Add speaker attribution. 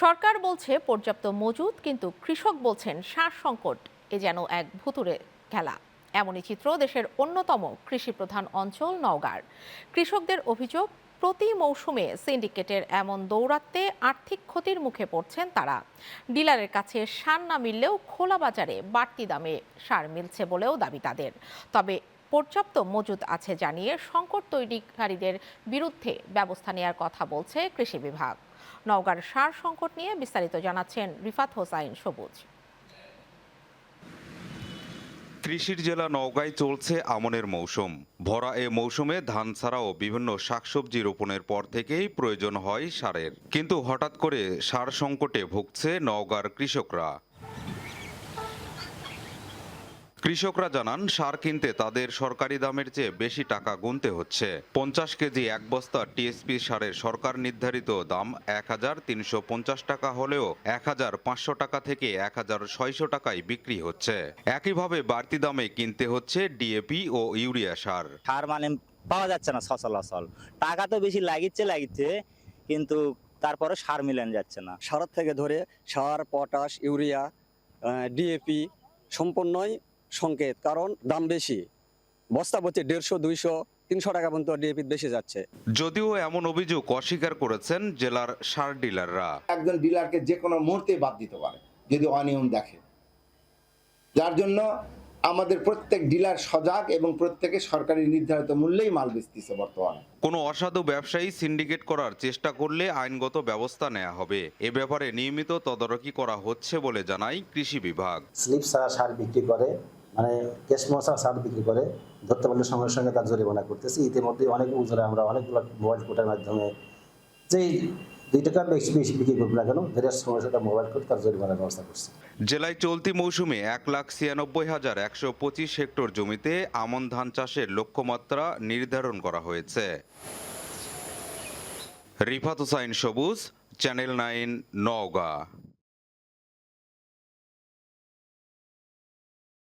Speaker 1: সরকার বলছে পর্যাপ্ত মজুদ, কিন্তু কৃষক বলছেন সার সংকট এ যেন এক ভুতুড়ে খেলা। এমনই চিত্র দেশের অন্যতম কৃষি প্রধান অঞ্চল নওগাঁর। কৃষকদের অভিযোগ, প্রতি মৌসুমে সিন্ডিকেটের এমন দৌরাত্ম্যে আর্থিক ক্ষতির মুখে পড়ছেন তারা। ডিলারের কাছে সার না মিললেও খোলা বাজারে বাড়তি দামে সার মিলছে বলেও দাবি তাদের। তবে পর্যাপ্ত মজুদ আছে জানিয়ে সংকট তৈরিকারীদের বিরুদ্ধে ব্যবস্থা নেওয়ার কথা বলছে কৃষি বিভাগ। নওগাঁর সার সংকট নিয়ে বিস্তারিত জানাচ্ছেন রিফাত হোসাইন সবুজ।
Speaker 2: কৃষির জেলা নওগাঁয় চলছে আমনের মৌসুম। ভরা এ মৌসুমে ধান ছাড়াও বিভিন্ন শাকসবজি রোপণের পর থেকেই প্রয়োজন হয় সারের, কিন্তু হঠাৎ করে সার সংকটে ভুগছে নওগাঁর কৃষকরা। কৃষকরা জানান, সার কিনতে তাদের সরকারি দামের চেয়ে বেশি টাকা গুনতে হচ্ছে। 50 কেজি এক বস্তা টিএসপি সারের সরকার নির্ধারিত দাম 1350 টাকা হলেও 1500 টাকা থেকে 1600 টাকায় বিক্রি হচ্ছে। একইভাবে বাড়তি দামে কিনতে হচ্ছে ডিএপি ও ইউরিয়া সার।
Speaker 3: সার মানে পাওয়া যাচ্ছে না সচরাচর, টাকা তো বেশি লাগিচ্ছে, কিন্তু তারপরে সার মিলান যাচ্ছে না।
Speaker 4: সার থেকে ধরে সার, পটাশ, ইউরিয়া, ডিএপি সম্পূর্ণই সংকেত, কারণ দাম বেশি। বস্তা প্রতি 150, 200, 300 টাকা পর্যন্ত ডিএপি বেশি যাচ্ছে।
Speaker 2: যদিও এমন অভিযোগ অস্বীকার করেছেন জেলার সার ডিলাররা।
Speaker 5: একজন ডিলারকে যে কোনো মুহূর্তে বাদ দিতে পারে যদি অনিয়ম দেখে, যার জন্য আমাদের প্রত্যেক ডিলার সজাগ এবং প্রত্যেকে সরকারি নির্ধারিত মূল্যেই মাল বেচতেছে বর্তমানে।
Speaker 2: কোনো অসাধু ব্যবসায়ী সিন্ডিকেট করার চেষ্টা করলে আইনগত ব্যবস্থা নেওয়া হবে। এ ব্যাপারে নিয়মিত তদারকি করা হচ্ছে বলে জানায় কৃষি বিভাগ।
Speaker 6: স্লিপ ছাড়া সার বিক্রি করে, মানে ক্যাশ মশা সার বিক্রি করে, ধরতে পারলে সঙ্গে সঙ্গে তার জরিমানা করতেছি। ইতিমধ্যে অনেক উপজেলায় আমরা অনেকগুলো মোবাইল কোর্টের মাধ্যমে যেই 2 টাকা বেশি বিক্রি করবে না কেন, ধরে সঙ্গে সঙ্গে মোবাইল কোর্ট তার জরিমানার ব্যবস্থা করছে।
Speaker 2: জেলায় চলতি মৌসুমে 1,96,125 হেক্টর জমিতে আমন ধান চাষের লক্ষ্যমাত্রা নির্ধারণ করা হয়েছে। রিফাত হোসাইন সবুজ, চ্যানেল 9, নওগাঁ।